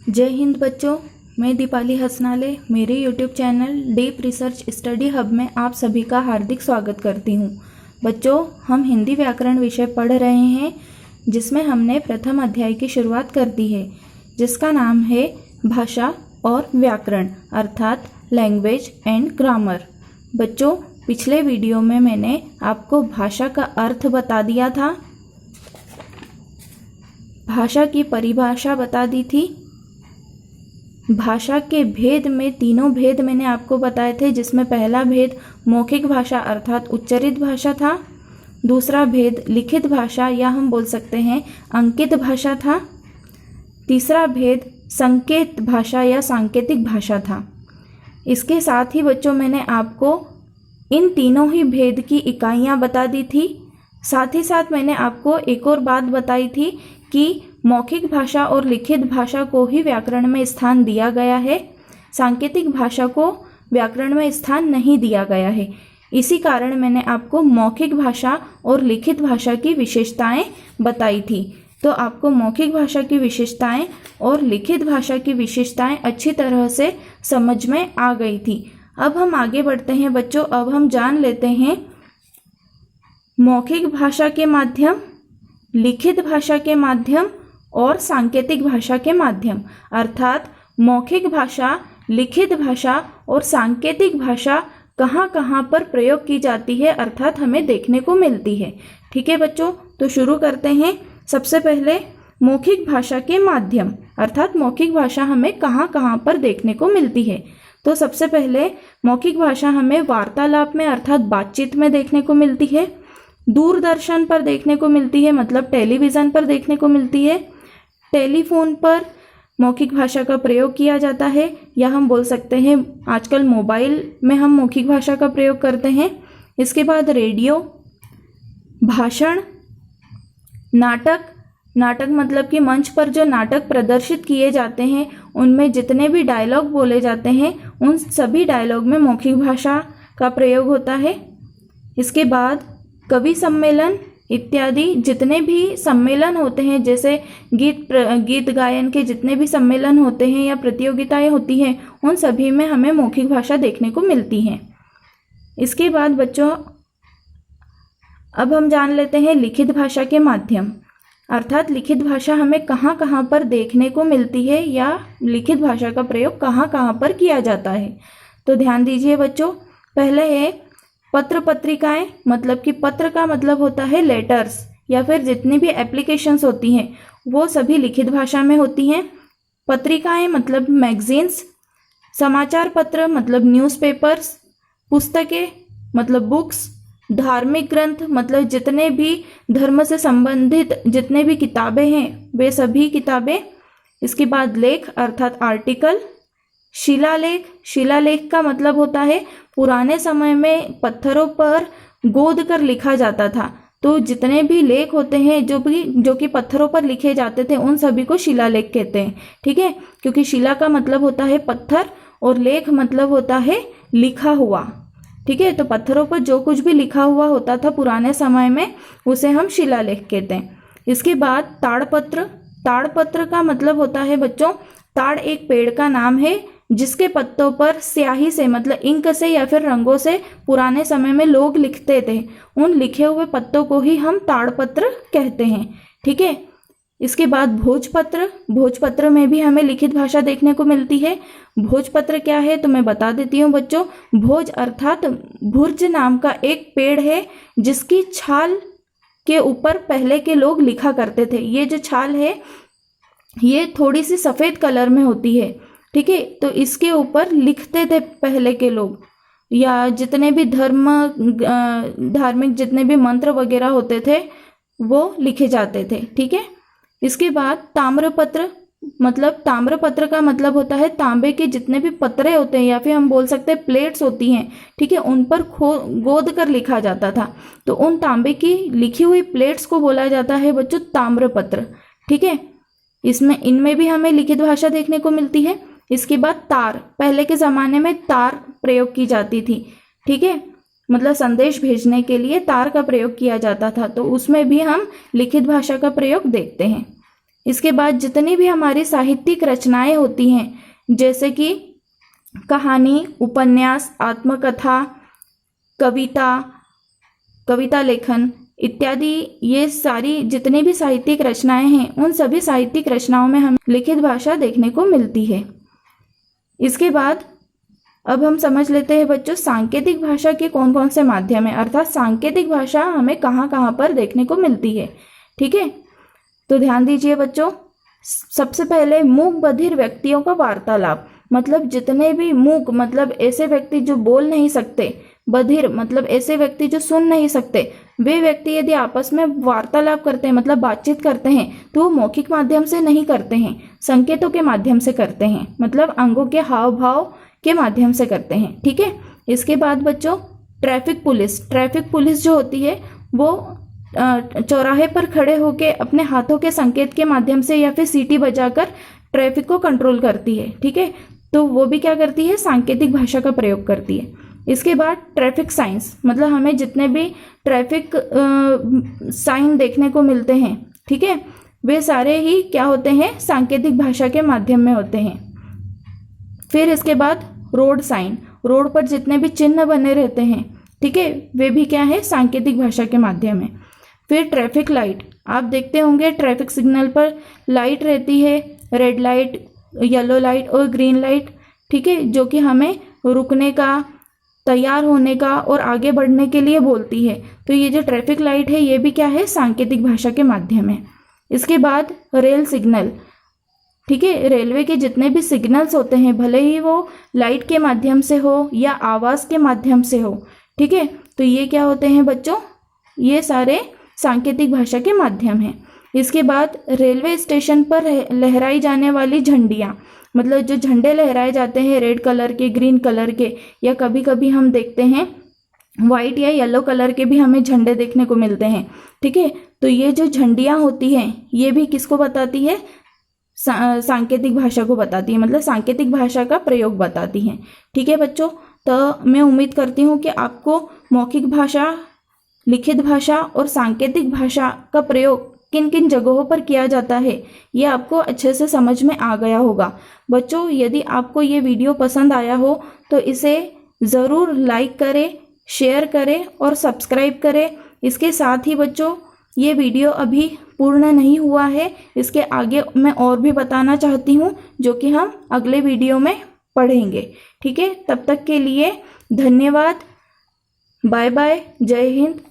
जय हिंद बच्चों, मैं दीपाली हसनाले मेरे YouTube channel deep research study hub में आप सभी का हार्दिक स्वागत करती हूँ। बच्चों, हम हिंदी व्याकरण विषय पढ़ रहे हैं जिसमें हमने प्रथम अध्याय की शुरुआत कर दी है, जिसका नाम है भाषा और व्याकरण अर्थात लैंग्वेज एंड ग्रामर। बच्चों, पिछले वीडियो में मैंने आपको भाषा का अर्थ बता दिया था, भाषा की परिभाषा बता दी थी, भाषा के भेद में तीनों भेद मैंने आपको बताए थे, जिसमें पहला भेद मौखिक भाषा अर्थात उच्चरित भाषा था, दूसरा भेद लिखित भाषा या हम बोल सकते हैं अंकित भाषा था, तीसरा भेद संकेत भाषा या सांकेतिक भाषा था। इसके साथ ही बच्चों मैंने आपको इन तीनों ही भेद की इकाइयाँ बता दी थी। साथ ही साथ मैंने आपको एक और बात बताई थी कि मौखिक भाषा और लिखित भाषा को ही व्याकरण में स्थान दिया गया है, सांकेतिक भाषा को व्याकरण में स्थान नहीं दिया गया है। इसी कारण मैंने आपको मौखिक भाषा और लिखित भाषा की विशेषताएं बताई थी। तो आपको मौखिक भाषा की विशेषताएं और लिखित भाषा की विशेषताएं अच्छी तरह से समझ में आ गई थी। अब हम आगे बढ़ते हैं बच्चों। अब हम जान लेते हैं मौखिक भाषा के माध्यम, लिखित भाषा के माध्यम और सांकेतिक भाषा के माध्यम, अर्थात मौखिक भाषा, लिखित भाषा और सांकेतिक भाषा कहाँ कहाँ पर प्रयोग की जाती है अर्थात हमें देखने को मिलती है। ठीक है बच्चों, तो शुरू करते हैं। सबसे पहले मौखिक भाषा के माध्यम अर्थात मौखिक भाषा हमें कहाँ कहाँ पर देखने को मिलती है। तो सबसे पहले मौखिक भाषा हमें वार्तालाप में अर्थात बातचीत में देखने को मिलती है, दूरदर्शन पर देखने को मिलती है मतलब टेलीविज़न पर देखने को मिलती है, टेलीफोन पर मौखिक भाषा का प्रयोग किया जाता है या हम बोल सकते हैं आजकल मोबाइल में हम मौखिक भाषा का प्रयोग करते हैं। इसके बाद रेडियो, भाषण, नाटक, नाटक मतलब कि मंच पर जो नाटक प्रदर्शित किए जाते हैं उनमें जितने भी डायलॉग बोले जाते हैं उन सभी डायलॉग में मौखिक भाषा का प्रयोग होता है। इसके बाद कवि सम्मेलन इत्यादि जितने भी सम्मेलन होते हैं, जैसे गीत गायन के जितने भी सम्मेलन होते हैं या प्रतियोगिताएं होती हैं, उन सभी में हमें मौखिक भाषा देखने को मिलती है। इसके बाद बच्चों अब हम जान लेते हैं लिखित भाषा के माध्यम अर्थात लिखित भाषा हमें कहाँ कहाँ पर देखने को मिलती है या लिखित भाषा का प्रयोग कहाँ कहाँ पर किया जाता है। तो ध्यान दीजिए बच्चों, पहले है पत्र पत्रिकाएं, मतलब कि पत्र का मतलब होता है लेटर्स या फिर जितनी भी एप्लीकेशंस होती हैं वो सभी लिखित भाषा में होती हैं। पत्रिकाएं मतलब मैगजीन्स, समाचार पत्र मतलब न्यूज़पेपर्स, पुस्तकें मतलब बुक्स, धार्मिक ग्रंथ मतलब जितने भी धर्म से संबंधित जितने भी किताबें हैं वे सभी किताबें। इसके बाद लेख अर्थात आर्टिकल, शिलालेख, शिलालेख का मतलब होता है पुराने समय में पत्थरों पर गोद कर लिखा जाता था, तो जितने भी लेख होते हैं जो कि पत्थरों पर लिखे जाते थे उन सभी को शिलालेख कहते हैं। ठीक है, क्योंकि शिला का मतलब होता है पत्थर और लेख मतलब होता है लिखा हुआ। ठीक है, तो पत्थरों पर जो कुछ भी लिखा हुआ होता था पुराने समय में उसे हम शिलालेख कहते हैं। इसके बाद ताड़पत्र, ताड़पत्र का मतलब होता है बच्चों, ताड़ एक पेड़ का नाम है जिसके पत्तों पर स्याही से मतलब इंक से या फिर रंगों से पुराने समय में लोग लिखते थे, उन लिखे हुए पत्तों को ही हम ताड़पत्र कहते हैं। ठीक है, इसके बाद भोजपत्र, भोजपत्र में भी हमें लिखित भाषा देखने को मिलती है। भोजपत्र क्या है तो मैं बता देती हूँ बच्चों। भोज अर्थात भुर्ज नाम का एक पेड़ है जिसकी छाल के ऊपर पहले के लोग लिखा करते थे। ये जो छाल है ये थोड़ी सी सफ़ेद कलर में होती है। ठीक है, तो इसके ऊपर लिखते थे पहले के लोग, या जितने भी धार्मिक जितने भी मंत्र वगैरह होते थे वो लिखे जाते थे। ठीक है, इसके बाद ताम्रपत्र, मतलब ताम्रपत्र का मतलब होता है तांबे के जितने भी पत्रे होते हैं या फिर हम बोल सकते हैं प्लेट्स होती हैं। ठीक है, उन पर गोद कर लिखा जाता था, तो उन तांबे की लिखी हुई प्लेट्स को बोला जाता है बच्चों ताम्रपत्र। ठीक है, इनमें भी हमें लिखित भाषा देखने को मिलती है। इसके बाद तार, पहले के ज़माने में तार प्रयोग की जाती थी। ठीक है, मतलब संदेश भेजने के लिए तार का प्रयोग किया जाता था, तो उसमें भी हम लिखित भाषा का प्रयोग देखते हैं। इसके बाद जितनी भी हमारी साहित्यिक रचनाएं होती हैं, जैसे कि कहानी, उपन्यास, आत्मकथा, कविता, कविता लेखन इत्यादि, ये सारी जितनी भी साहित्यिक रचनाएं हैं, उन सभी साहित्यिक रचनाओं में हमें लिखित भाषा देखने को मिलती है। इसके बाद अब हम समझ लेते हैं बच्चों सांकेतिक भाषा के कौन कौन से माध्यम है, अर्थात सांकेतिक भाषा हमें कहाँ कहाँ पर देखने को मिलती है। ठीक है, तो ध्यान दीजिए बच्चों। सबसे पहले मूक बधिर व्यक्तियों का वार्तालाप, मतलब जितने भी मूक मतलब ऐसे व्यक्ति जो बोल नहीं सकते, बधिर मतलब ऐसे व्यक्ति जो सुन नहीं सकते, वे व्यक्ति यदि आपस में वार्तालाप करते हैं मतलब बातचीत करते हैं तो वो मौखिक माध्यम से नहीं करते हैं, संकेतों के माध्यम से करते हैं, मतलब अंगों के हाव भाव के माध्यम से करते हैं। ठीक है, इसके बाद बच्चों ट्रैफिक पुलिस जो होती है वो चौराहे पर खड़े होकर अपने हाथों के संकेत के माध्यम से या फिर सीटी बजाकर ट्रैफिक को कंट्रोल करती है। ठीक है, तो वो भी क्या करती है, सांकेतिक भाषा का प्रयोग करती है। इसके बाद ट्रैफिक साइंस, मतलब हमें जितने भी ट्रैफिक साइन देखने को मिलते हैं, ठीक है, वे सारे ही क्या होते हैं, सांकेतिक भाषा के माध्यम में होते हैं। फिर इसके बाद रोड साइन, रोड पर जितने भी चिन्ह बने रहते हैं, ठीक है, वे भी क्या है, सांकेतिक भाषा के माध्यम है। फिर ट्रैफिक लाइट, आप देखते होंगे ट्रैफिक सिग्नल पर लाइट रहती है, रेड लाइट, येलो लाइट और ग्रीन लाइट, ठीक है, जो कि हमें रुकने का, तैयार होने का और आगे बढ़ने के लिए बोलती है। तो ये जो ट्रैफिक लाइट है ये भी क्या है, सांकेतिक भाषा के माध्यम है। इसके बाद रेल सिग्नल, ठीक है, रेलवे के जितने भी सिग्नल्स होते हैं, भले ही वो लाइट के माध्यम से हो या आवाज़ के माध्यम से हो, ठीक है, तो ये क्या होते हैं बच्चों, ये सारे सांकेतिक भाषा के माध्यम हैं। इसके बाद रेलवे स्टेशन पर लहराई जाने वाली झंडियाँ, मतलब जो झंडे लहराए जाते हैं रेड कलर के, ग्रीन कलर के, या कभी कभी हम देखते हैं वाइट या येलो कलर के भी हमें झंडे देखने को मिलते हैं। ठीक है, तो ये जो झंडियाँ होती हैं ये भी किसको बताती है, सांकेतिक भाषा को बताती है, मतलब सांकेतिक भाषा का प्रयोग बताती हैं। ठीक है बच्चों, तो मैं उम्मीद करती हूँ कि आपको मौखिक भाषा, लिखित भाषा और सांकेतिक भाषा का प्रयोग किन किन जगहों पर किया जाता है ये आपको अच्छे से समझ में आ गया होगा। बच्चों, यदि आपको ये वीडियो पसंद आया हो तो इसे ज़रूर लाइक करें, शेयर करें और सब्सक्राइब करें। इसके साथ ही बच्चों, ये वीडियो अभी पूर्ण नहीं हुआ है, इसके आगे मैं और भी बताना चाहती हूँ जो कि हम अगले वीडियो में पढ़ेंगे। ठीक है, तब तक के लिए धन्यवाद, बाय बाय, जय हिंद।